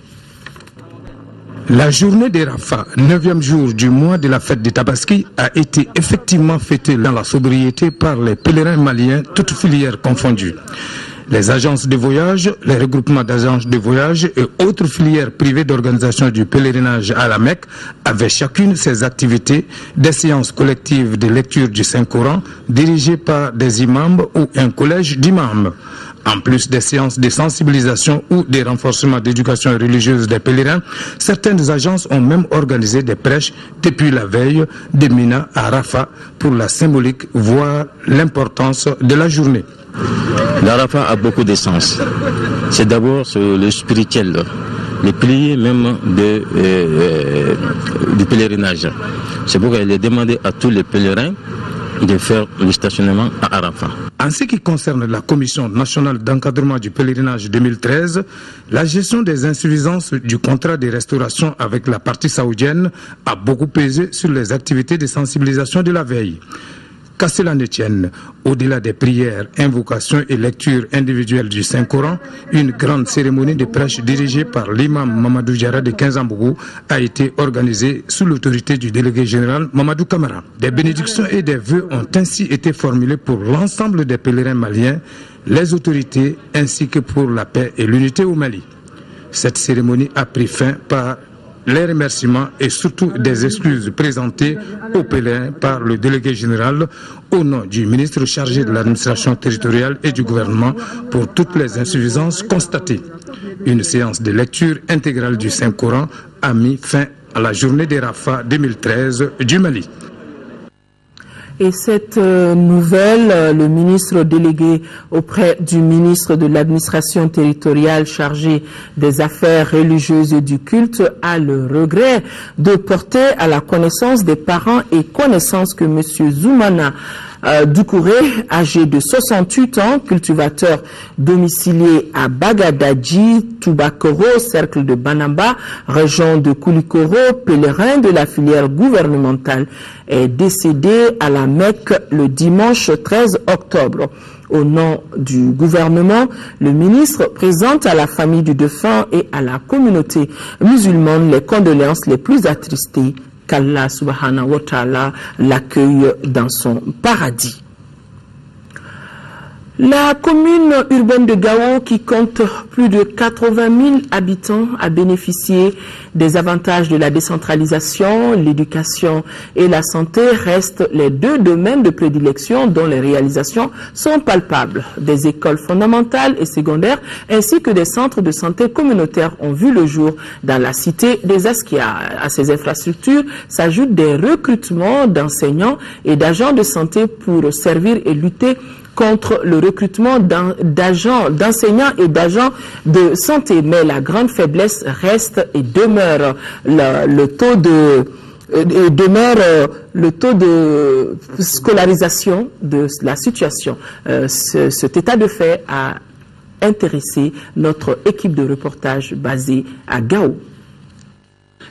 La journée des Rafah, 9e jour du mois de la fête de Tabaski, a été effectivement fêtée dans la sobriété par les pèlerins maliens, toutes filières confondues. Les agences de voyage, les regroupements d'agences de voyage et autres filières privées d'organisation du pèlerinage à la Mecque avaient chacune ses activités, des séances collectives de lecture du Saint-Coran dirigées par des imams ou un collège d'imams. En plus des séances de sensibilisation ou des renforcements d'éducation religieuse des pèlerins, certaines agences ont même organisé des prêches depuis la veille de Mina à Rafah pour la symbolique, voire l'importance de la journée. L'Arafat a beaucoup de sens. C'est d'abord le spirituel, les piliers même du pèlerinage. C'est pourquoi il est demandé à tous les pèlerins de faire le stationnement à Arafat. En ce qui concerne la Commission nationale d'encadrement du pèlerinage 2013, la gestion des insuffisances du contrat de restauration avec la partie saoudienne a beaucoup pesé sur les activités de sensibilisation de la veille. qu'à cela ne tienne, au-delà des prières, invocations et lectures individuelles du Saint-Coran, une grande cérémonie de prêche dirigée par l'imam Mamadou Diarra de Kinzambougou a été organisée sous l'autorité du délégué général Mamadou Kamara. Des bénédictions et des vœux ont ainsi été formulés pour l'ensemble des pèlerins maliens, les autorités ainsi que pour la paix et l'unité au Mali. Cette cérémonie a pris fin par les remerciements et surtout des excuses présentées aux pèlerins par le délégué général au nom du ministre chargé de l'administration territoriale et du gouvernement pour toutes les insuffisances constatées. Une séance de lecture intégrale du Saint-Coran a mis fin à la journée des Rafah 2013 du Mali. Et cette nouvelle, le ministre délégué auprès du ministre de l'administration territoriale chargé des affaires religieuses et du culte a le regret de porter à la connaissance des parents et connaissance que M. Zoumana Doucouré, âgé de 68 ans, cultivateur domicilié à Bagadadji, Toubakoro, cercle de Banamba, région de Koulikoro, pèlerin de la filière gouvernementale, est décédé à la Mecque le dimanche 13 octobre. Au nom du gouvernement, le ministre présente à la famille du défunt et à la communauté musulmane les condoléances les plus attristées. Qu'Allah subhanahu wa ta'ala l'accueille dans son paradis. La commune urbaine de Gao, qui compte plus de 80 000 habitants, a bénéficié des avantages de la décentralisation. L'éducation et la santé restent les deux domaines de prédilection dont les réalisations sont palpables. Des écoles fondamentales et secondaires ainsi que des centres de santé communautaires ont vu le jour dans la cité des Askia. À ces infrastructures s'ajoutent des recrutements d'enseignants et d'agents de santé pour servir et lutter contre le recrutement d'enseignants et d'agents de santé. Mais la grande faiblesse reste et demeure le taux de scolarisation de la situation. Cet état de fait a intéressé notre équipe de reportage basée à Gao.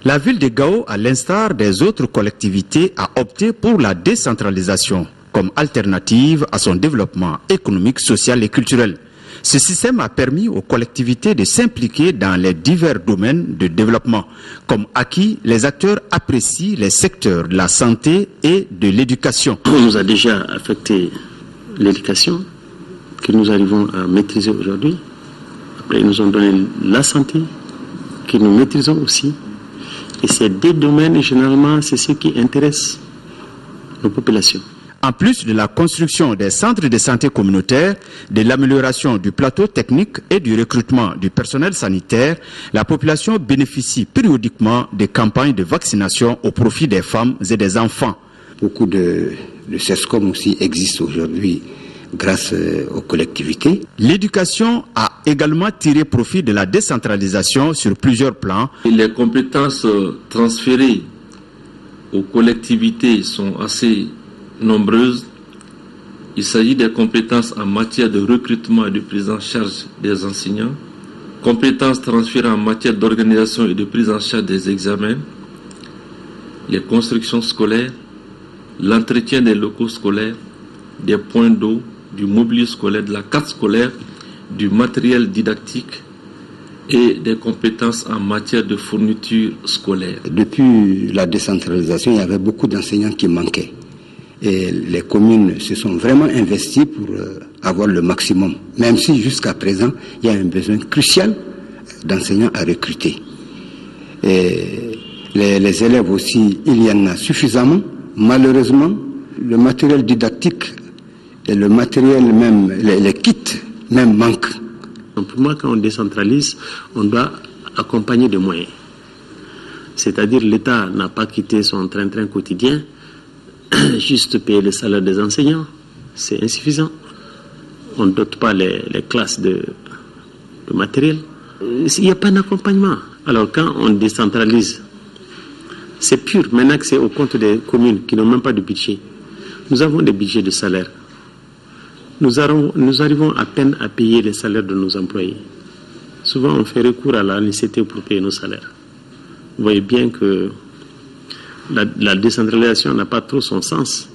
La ville de Gao, à l'instar des autres collectivités, a opté pour la décentralisation comme alternative à son développement économique, social et culturel. Ce système a permis aux collectivités de s'impliquer dans les divers domaines de développement. Comme acquis, les acteurs apprécient les secteurs de la santé et de l'éducation. On nous a déjà affecté l'éducation, que nous arrivons à maîtriser aujourd'hui. Après, ils nous ont donné la santé, que nous maîtrisons aussi. Et ces deux domaines, généralement, c'est ce qui intéresse nos populations. En plus de la construction des centres de santé communautaires, de l'amélioration du plateau technique et du recrutement du personnel sanitaire, la population bénéficie périodiquement des campagnes de vaccination au profit des femmes et des enfants. Beaucoup de CESCOM aussi existent aujourd'hui grâce aux collectivités. L'éducation a également tiré profit de la décentralisation sur plusieurs plans. Les compétences transférées aux collectivités sont assez nombreuses. Il s'agit des compétences en matière de recrutement et de prise en charge des enseignants, compétences transférées en matière d'organisation et de prise en charge des examens, les constructions scolaires, l'entretien des locaux scolaires, des points d'eau, du mobilier scolaire, de la carte scolaire, du matériel didactique et des compétences en matière de fourniture scolaire. Depuis la décentralisation, il y avait beaucoup d'enseignants qui manquaient. Et les communes se sont vraiment investies pour avoir le maximum, même si jusqu'à présent, il y a un besoin crucial d'enseignants à recruter. Et les élèves aussi, il y en a suffisamment. Malheureusement, le matériel didactique et le matériel même, les kits même manquent. Donc pour moi, quand on décentralise, on doit accompagner de moyens. C'est-à-dire l'État n'a pas quitté son train-train quotidien. Juste payer le salaire des enseignants, c'est insuffisant. On ne dote pas les classes de matériel. Il n'y a pas d'accompagnement. Alors quand on décentralise, c'est pur. Maintenant que c'est au compte des communes qui n'ont même pas de budget, nous avons des budgets de salaire. Nous arrivons à peine à payer les salaires de nos employés. Souvent on fait recours à la l'ANICT pour payer nos salaires. Vous voyez bien que la décentralisation n'a pas trop son sens.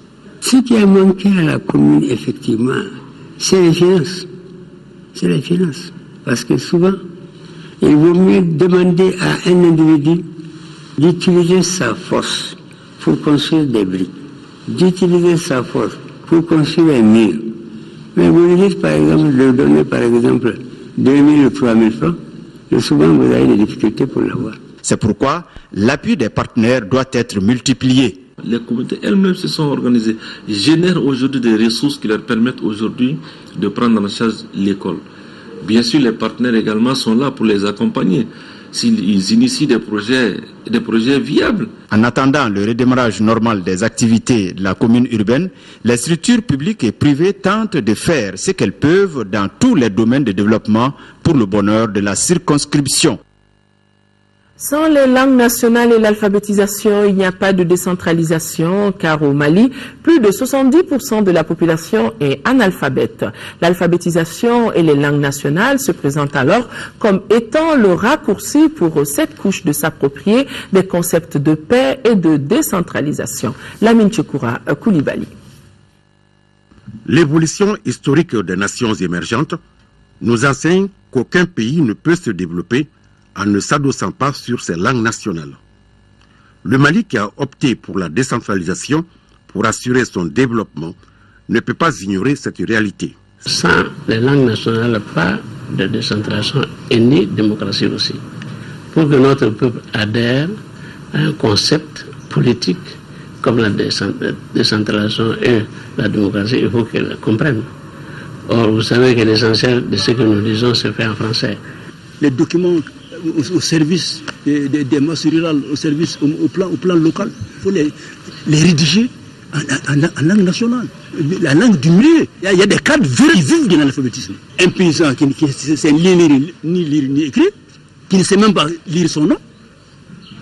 Ce qui a manqué à la commune, effectivement, c'est les finances. C'est les finances. Parce que souvent, il vaut mieux demander à un individu d'utiliser sa force pour construire des briques, d'utiliser sa force pour construire un mur. Mais vous lui dites, par exemple, de donner, par exemple, 2 000 ou 3 000 francs, et souvent vous avez des difficultés pour l'avoir. C'est pourquoi l'appui des partenaires doit être multiplié. Les communautés elles-mêmes se sont organisées, génèrent aujourd'hui des ressources qui leur permettent aujourd'hui de prendre en charge l'école. Bien sûr, les partenaires également sont là pour les accompagner. S'ils initient des projets viables. En attendant le redémarrage normal des activités de la commune urbaine, les structures publiques et privées tentent de faire ce qu'elles peuvent dans tous les domaines de développement pour le bonheur de la circonscription. Sans les langues nationales et l'alphabétisation, il n'y a pas de décentralisation, car au Mali, plus de 70% de la population est analphabète. L'alphabétisation et les langues nationales se présentent alors comme étant le raccourci pour cette couche de s'approprier des concepts de paix et de décentralisation. Lamine Tchekoura Koulibaly. L'évolution historique des nations émergentes nous enseigne qu'aucun pays ne peut se développer en ne s'adossant pas sur ses langues nationales. Le Mali, qui a opté pour la décentralisation pour assurer son développement, ne peut pas ignorer cette réalité. Sans les langues nationales, pas de décentralisation et ni démocratie aussi. Pour que notre peuple adhère à un concept politique comme la décentralisation et la démocratie, il faut qu'elle comprenne. Or, vous savez que l'essentiel de ce que nous disons se fait en français. Les documents au service des masses rurales, au service au plan local, il faut les rédiger en langue nationale, la langue du milieu. Il y a des cadres vifs de l'alphabétisme. Un paysan qui sait ni lire ni écrire, qui ne sait même pas lire son nom,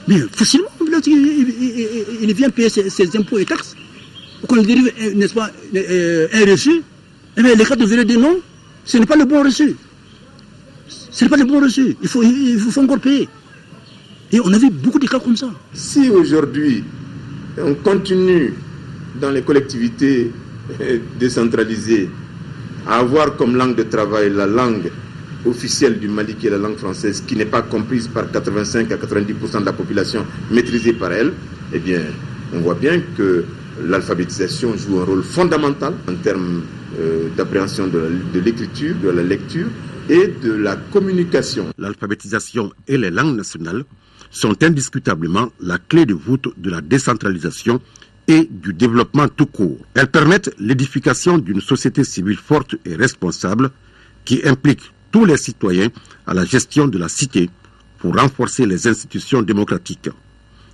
mais facilement, il vient payer ses impôts et taxes. Quand il dérive, n'est-ce pas, un reçu, eh bien, les cadres verraient des noms, ce n'est pas le bon reçu. Ce n'est pas le bon reçu. Il faut encore payer. Et on a vu beaucoup de cas comme ça. Si aujourd'hui, on continue dans les collectivités décentralisées à avoir comme langue de travail la langue officielle du Mali, qui est la langue française, qui n'est pas comprise par 85 à 90% de la population, maîtrisée par elle, eh bien, on voit bien que l'alphabétisation joue un rôle fondamental en termes d'appréhension de l'écriture, de la lecture et de la communication. L'alphabétisation et les langues nationales sont indiscutablement la clé de voûte de la décentralisation et du développement tout court. Elles permettent l'édification d'une société civile forte et responsable qui implique tous les citoyens à la gestion de la cité pour renforcer les institutions démocratiques.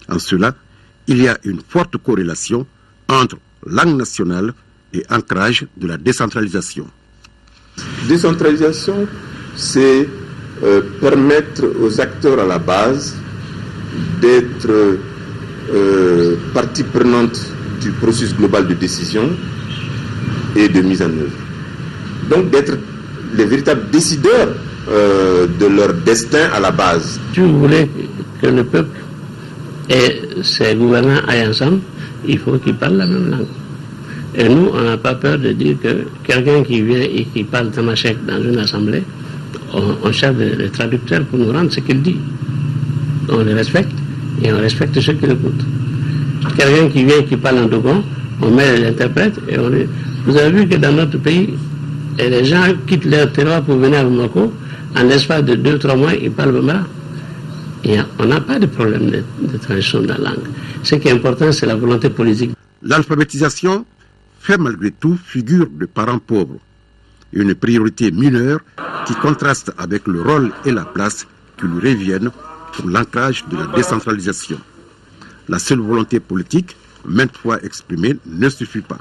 En cela, il y a une forte corrélation entre langue nationale et ancrage de la décentralisation. Décentralisation, c'est permettre aux acteurs à la base d'être partie prenante du processus global de décision et de mise en œuvre. Donc d'être les véritables décideurs de leur destin à la base. Si vous voulez que le peuple et ses gouvernants aillent ensemble, il faut qu'ils parlent la même langue. Et nous, on n'a pas peur de dire que quelqu'un qui vient et qui parle tamashek dans une assemblée, on cherche des traducteurs pour nous rendre ce qu'il dit. On les respecte et on respecte ceux qui l'écoutent. Quelqu'un qui vient et qui parle en dogon, on met les interprètes et on dit... Vous avez vu que dans notre pays, les gens quittent leur terroir pour venir à Bamako, en l'espace de 2-3 mois, ils parlent bambara. Et on n'a pas de problème de transition de la langue. Ce qui est important, c'est la volonté politique. L'alphabétisation fait malgré tout figure de parents pauvres, une priorité mineure qui contraste avec le rôle et la place qui lui reviennent pour l'ancrage de la décentralisation. La seule volonté politique, maintes fois exprimée, ne suffit pas.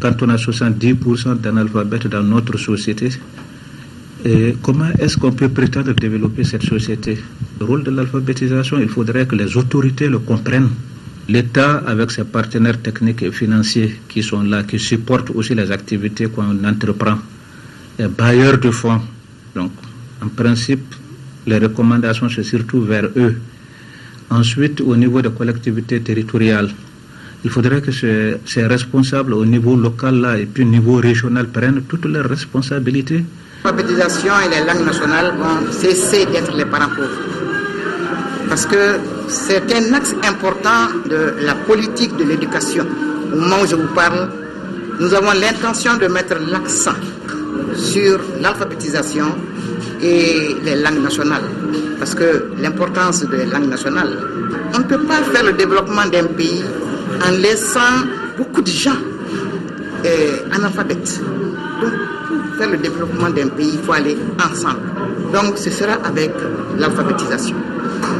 Quand on a 70% d'analphabètes dans notre société, comment est-ce qu'on peut prétendre développer cette société? Le rôle de l'alphabétisation, il faudrait que les autorités le comprennent. L'État, avec ses partenaires techniques et financiers qui sont là, qui supportent aussi les activités qu'on entreprend, les bailleurs de fonds. Donc, en principe, les recommandations, c'est surtout vers eux. Ensuite, au niveau des collectivités territoriales, Il faudrait que ces responsables au niveau local là, et puis au niveau régional prennent toutes leurs responsabilités. L'alphabétisation et les langues nationales vont cesser d'être les parents pauvres. Parce que c'est un axe important de la politique de l'éducation. Au moment où je vous parle, nous avons l'intention de mettre l'accent sur l'alphabétisation et les langues nationales. Parce que l'importance des langues nationales, on ne peut pas faire le développement d'un pays en laissant beaucoup de gens analphabètes. Donc, pour faire le développement d'un pays, il faut aller ensemble. Donc, ce sera avec l'alphabétisation.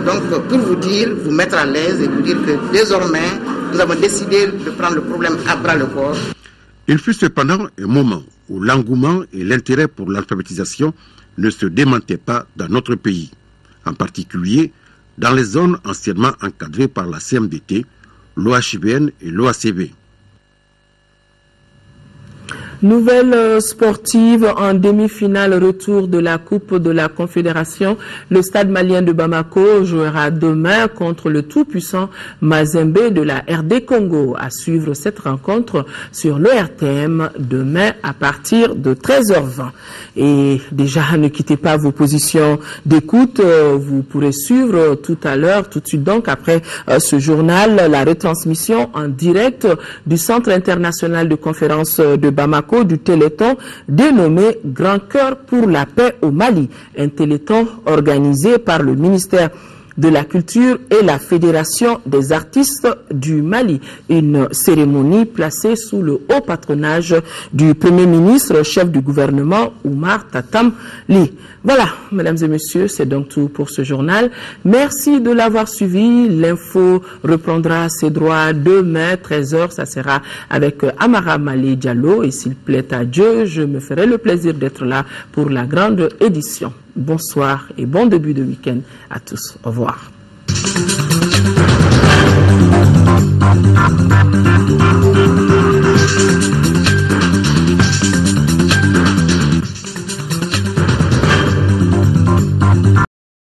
Donc, pour vous dire, vous mettre à l'aise et vous dire que désormais, nous avons décidé de prendre le problème à bras le corps. Il fut cependant un moment où l'engouement et l'intérêt pour l'alphabétisation ne se démentaient pas dans notre pays, en particulier dans les zones anciennement encadrées par la CMDT, l'OHBN et l'OACB. Nouvelle sportive en demi-finale retour de la Coupe de la Confédération. Le stade malien de Bamako jouera demain contre le tout-puissant Mazembe de la RD Congo. À suivre cette rencontre sur l'ORTM demain à partir de 13h20. Et déjà, ne quittez pas vos positions d'écoute. Vous pourrez suivre tout à l'heure, tout de suite donc après ce journal, la retransmission en direct du Centre international de conférence de Bamako, du Téléthon dénommé Grand Cœur pour la paix au Mali, un téléthon organisé par le ministère de la Culture et la Fédération des artistes du Mali. Une cérémonie placée sous le haut patronage du Premier ministre, chef du gouvernement, Oumar Tatam Li. Voilà, mesdames et messieurs, c'est donc tout pour ce journal. Merci de l'avoir suivi. L'info reprendra ses droits demain, 13h. Ça sera avec Amara Malé Diallo. Et s'il plaît à Dieu, je me ferai le plaisir d'être là pour la grande édition. Bonsoir et bon début de week-end à tous. Au revoir.